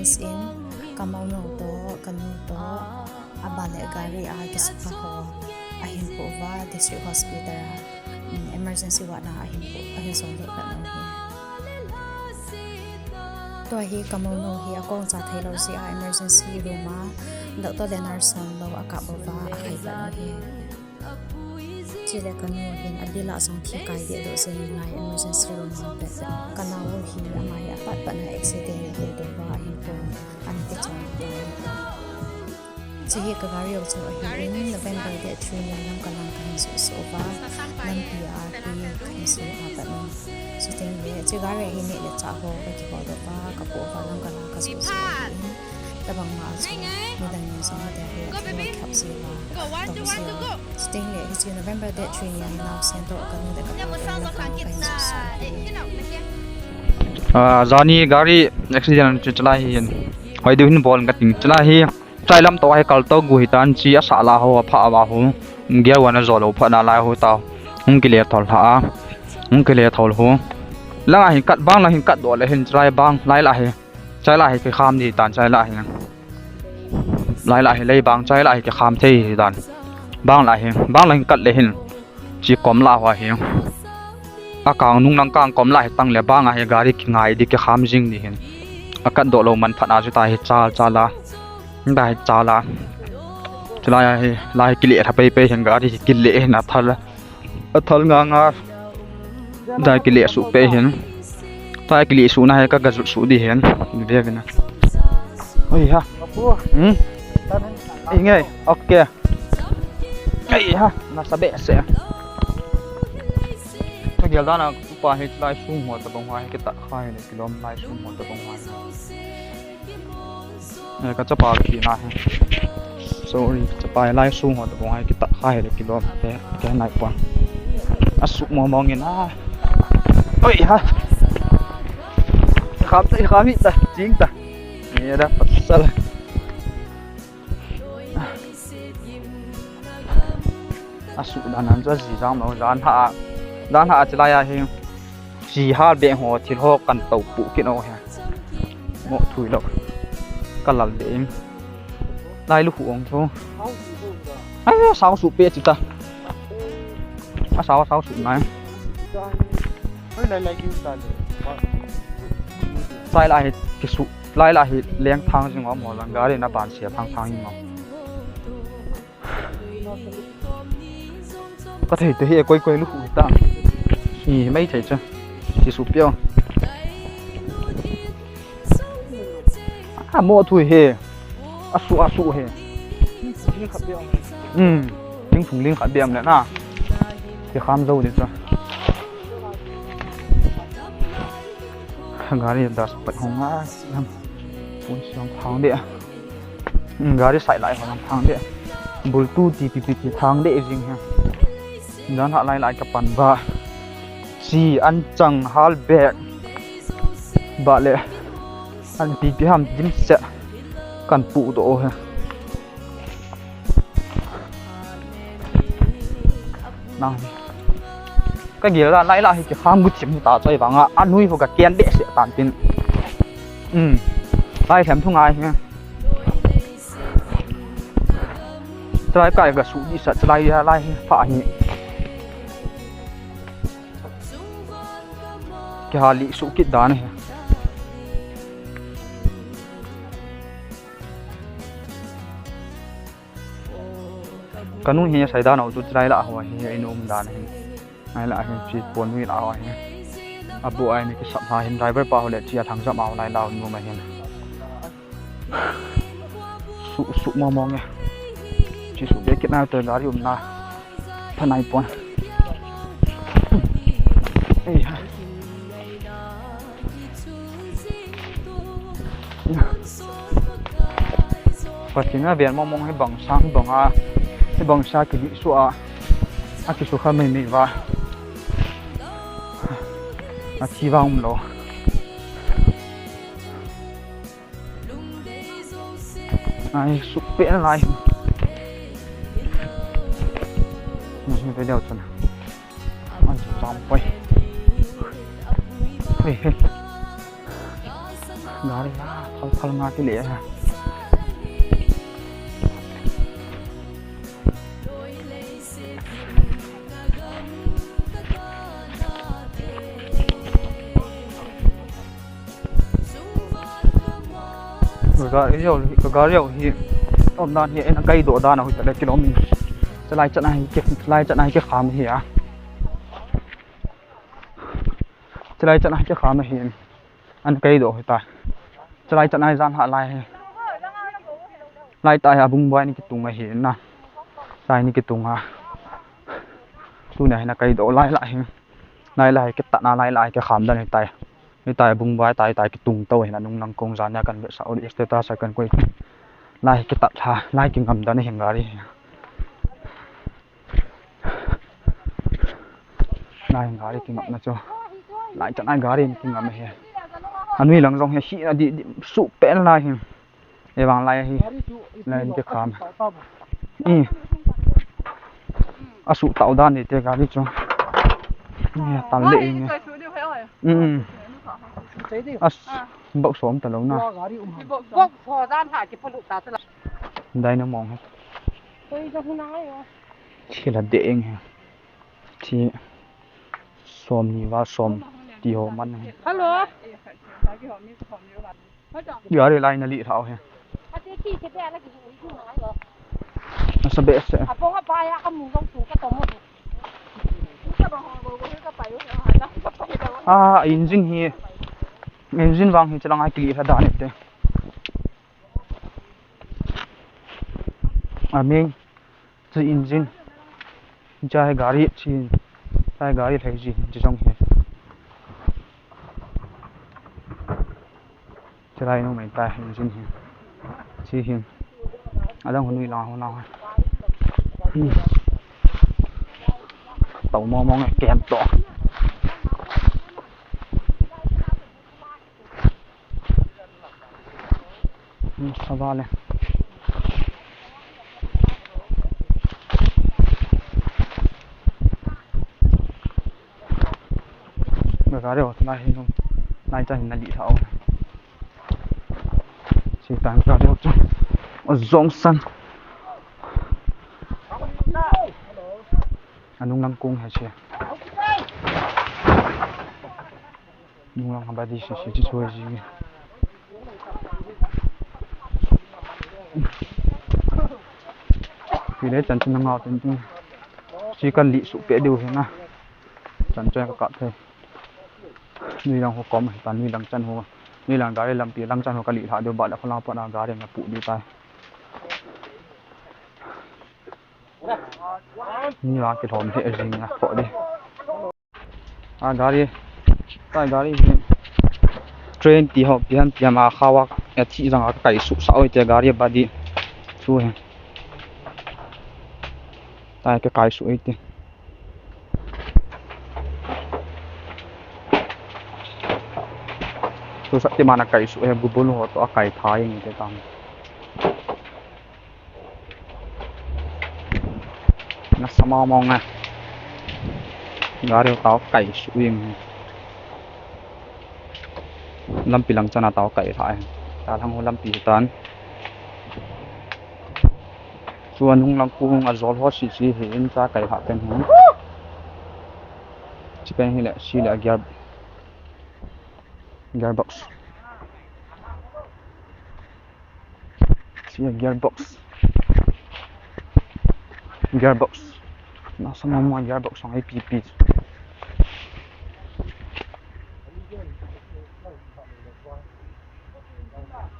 emergency in kamauno to kanu to abale gari kispa ho ahin po va district hospital emergency wa na ahin po ahin song de kanu hi to hi kamauno hi akong sa thailo si emergency room ma doctor Lenarson lo akabova akai kanu hi chile kanu hin adila sang thi kai de do se na emergency room ma pe kanawo hi amai apat pa na accident de do ba hi po an te chang chihi ka gari o chaw hi in November de 3 ya nam kalang kan so ba nam PRP kan so ba pa no so ting le chi gari hi ne le cha ho ba ki ba do ba ka po ba nam kalang ka so so tabang ma so ni dang ni so de he ko kap si ba to so ting le hi November de 3 ya nam sen to kan de ka po ba kan so so Zani gari accident chala hi hoi du hin bol ngating chala hi trailam to hai kal to gu hitan chi asala ho pha wa hu gear wana zolo pha na lai ho taw kile thol ha kile thol ho la hi kat bang la hi kat do le hin trai bang lai la hi chai la hi ke kham ni tan chai la hi lai la hi lei bang chai la hi ke kham thei hi dan bang la hi kat le hin chi kom la wa hi akang nung nang kang kom la hi tang le bang a hi gari ki ngai di ke kham jing ni hin akat do lo man phana ju ta hi chalaได้จาละจะไล่กิเลสไปเห็นก็ที่กิเลสนะทัลงางาได้กิเลสสุไปเห็นได้กิเลสสุนะให้ก็กระสุดีเห็นเรียกนะเฮ้ยฮะไงโอเคไอ้ฮะน่าสบายเสียถ้าเกี่ยวด้านนั้นปลาให้ไล่สุ่มหัวตะบงไว้ให้ตัดไข่เลยกิโลไล่สุ่มหัวตะบงไว้ก็จะปลาขี่นะฮะ sorry จะไปไล่สู้หัวตะบงให้กิตะไข่เลยกิโลแกไหนกว่าสุกมองเงี้ยนะเฮ้ยฮะครับมิตะจริงตะนี่นะปัสสาวะสุกด้านนั้นจะสีจางมาด้านหาจะไล่ให้สีหาเบี่ยงหัวที่หอกกันตกปุกินเอาฮะโมถุยแล้วก็หลับเองไล่ลูกห่วงโชว์ไอ้สาวสุเปียจิตตาสาวสุไหนไล่กิสุไล่เลี้ยงทางจริงว่าหมอลังกาเลยนะบานเสียทางยิ่งเอาก็ถือตัวเฮียก้อยลูกหุ่นตั้งนี่ไม่ใช่จ้ะกิสุเปียวโมถุยเฮอสุเฮลิงถุงลิงขัดเบียมเลยนะที่ข้ามเจ้าดิจ้ะกาลีดัสไปห้องอ่ะปุ่นเสียงทางเดียกาลีใส่ไหลของทางเดียบุลตู้ตีทางเดียจริงฮะด้านหลังไหลกับปันบ่าจีอันจังฮัลเบกบ่าเลยอันปีห้ามยิ้มเสะกันปูโตฮะนั่งก็เกี่ยวกับไล่ละให้ข้ามบุตรมุตาใจบางอ่ะอันนู้นพวกแกนเดะเสียตานเป็นไล่แถมทุ่งไงเนี่ยจะไล่ไก่กับสูดิสัตจะไล่ฝ่ายนี้แกหาลิสุกิดดานเนี่ยกันนู้นเฮียใส่ด้านเอาจุดไรละหัวเฮียไอ้นุ่มด้านเฮียไอ้ละเฮียจีปวนวิ่งละหัวเฮียอับดุไอ้นี่ก็สับหาเห็นไดรเวอร์ป่าวเลยจีทางสับเอาไรเรานุ่มมาเฮียสุมองไงจีสุเด็กกินน้ำเตือนการยุ่มนาท่านนายปวนเฮ้ยปัจจุบันเบียนมองให้บังช้างบังให้บังชากิสุอากิสุข้าไม่มีว่าอาชีวะอุ้มโลไอ้สุกเป็นอะไรไม่ไปเดี๋ยวจนมันจะจำไปเฮ้ยนาฬิกา khal nga ki le ha gari hi om dan hi en kai do da na hu ta kilometer chalai chat nai ke kham hi a chalai chat nai ke kham hi an kai do hu ta chalai chat nai zan ha lai tai a bung bai ni ki tung a hi na sai ni ki tung a tu này na kai do lai cái tạ na lai cái kham da ni tai bung bai tai cái tung to hi na nung nang kong zan ya kan be sa odi status sa kan koi lai cái tạ tha lai ki ngam da ni heng gari lai gari ki ngam na cho lai chat nai gari ki ngam he anui lang rong he hi na di su pe lai hi e wang lai hi lai cái kham asu tao dan ni te gari cho nghe tan lệ nghe bốc xóm tao lâu na đây nó mong hết chỉ là đệ nghe chỉ xóm ni và xóm đi hồ mặn này giờ đây lại nó lị thảo he nó sẽ bể sẽ engine vang hi chalang ai kli tha dan te aming the engine chai gari chi chai gari thai ji chong he chai no mai ta engine hi chi hi adang hunui la ho na tàu mong kèm to sava le gari ho na hi no nai cha hin na li thao si tan gari ho chu zong san anung lang kung ha che nung lang ba di si chi choi ji vì đấy chân chân ngào chân chân chỉ cần lị sụ pẽ đều thế na chân chân các cạn thôi nuôi lang hồ cọm toàn nuôi lang chân hồ nuôi lang gái làm tiền lang chân hồ cả lị thả đều bảo là không lao bọn nào gái để mà phụ đi tay như là cái thòng thế gì nè phọ đi gái tay gái train thì học thì mà khao à chỉ rằng cái sụ sạo thì gái bà đi chui tay cái suy thì tôi sẽ tìm mana cái suy em bubble ho to cái thái như thế tam nó sama mong à gari tao cái suy lâm pi lang chana tao cái thái ta thang ho lâm pi tan chuan hung lang kung azol ho si hi in cha kai ha pen hu chi pen hi la si la gearbox si gearbox na sama mo gearbox ang IPP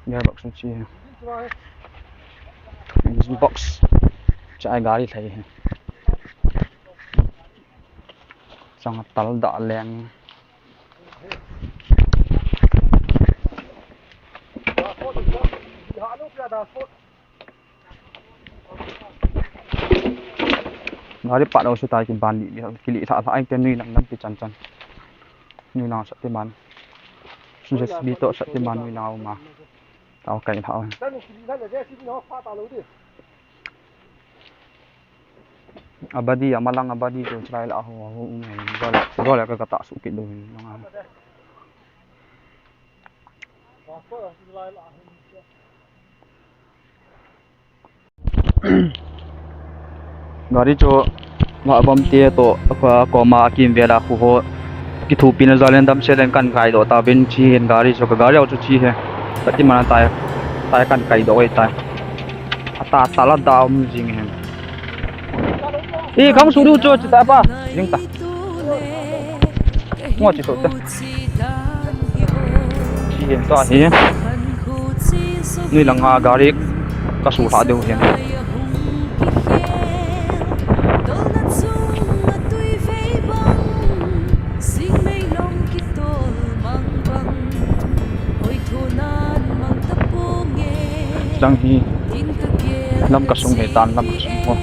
gearbox chi engine box chạy gari thấy xong tàu đỏ len gari pak đâu sudah cái bàn kili thả anh tên nuôi nặng cái chân chân nuôi nào sẽ tên bàn sudah bị tội sẽ tên bàn nuôi nào mà tao cảnh thảo abadi amalang abadi to try la ho gol ka ta su ki do gari cho ma bom te to ko ma kim vela khu ho ki thu pin zalen dam selen kan kai do ta bin chi hen gari cho ka gari au chu chi he tati mana tai kan kai do ai tai ata tala daum jing hen e khang su du cho ta pa jing ta ngo chi so ta chi hen to hi ni langa gari ka su tha deu hen chẳng hi lâm cả sung hệ tan lâm cả sung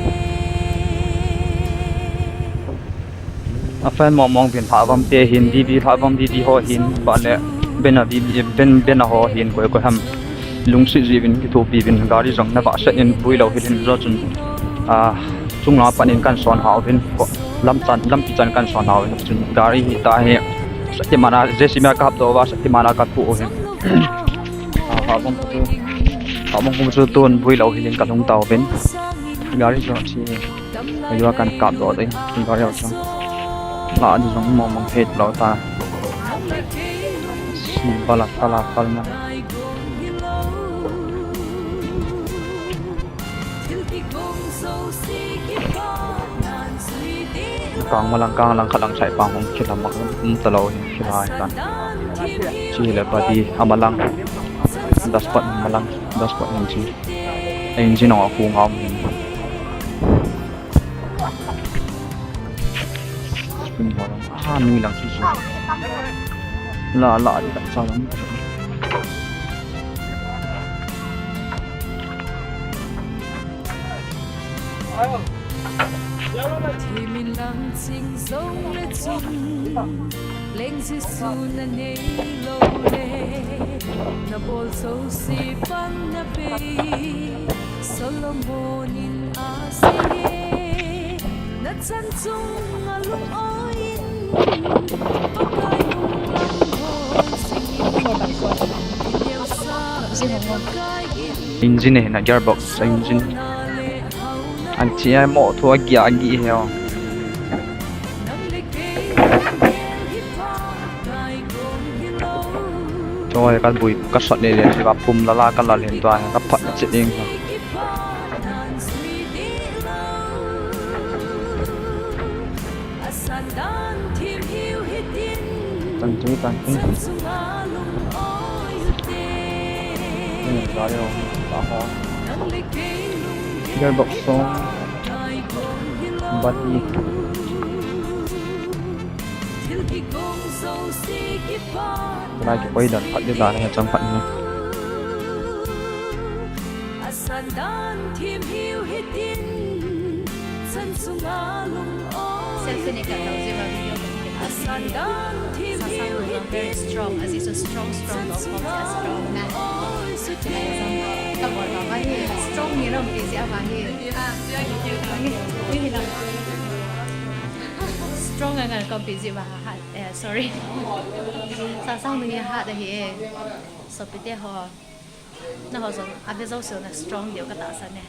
hoa fan mong viên phá vòng tê hin đi phá vòng đi ho hin bạn lẽ bên ở bên ho hin coi ham lung sĩ gì viên cái thu bị viên gari rong na vạ sẽ in vui lâu hin rồi chun chung nó bạn in căn son hào viên lâm pi chan căn son hào chun gari hi ta he sẽ mà na jesima kap do wa sẽ mà na ka thu hin phá vòng họ mong muốn tuôn vui lâu thì cả lông tàu bên gari cho chị bây giờ cần cặp đó đấy thì gari ở trong là đi giống mong hết lâu ta balak palma càng mà lang khát lang chạy bằng không khi làm mặc tờ lâu thì khi haiกันchỉ là bà đi amalang dapat malang dapat engine nó phù hợp mình gọi là nuôi lăng chi là đi tại sao lắm thì mình lặng sinh sống để chung lên dưới xuân này lâu lệ na bol so si pan na pe Solomonin asige na chan chung alung oin pakai mong lang ho singin engine này là gearbox engine anh chị em mỏ thua kia anh nghĩ heo rồi các bụi các sọt này thì gặp pum la các là liên toàn các phận chuyện đi tăng chứ gearbox số body lại cái quay đợt phận đi là này trong phận này very strong as it's a strong of strong man các gọi là cái strong như là một cái gì mà như là strong là còn bị gì mà sorry sao mình hát được gì sao bị thế họ nó họ dùng áp dụng sự là strong nhiều cái tạo ra này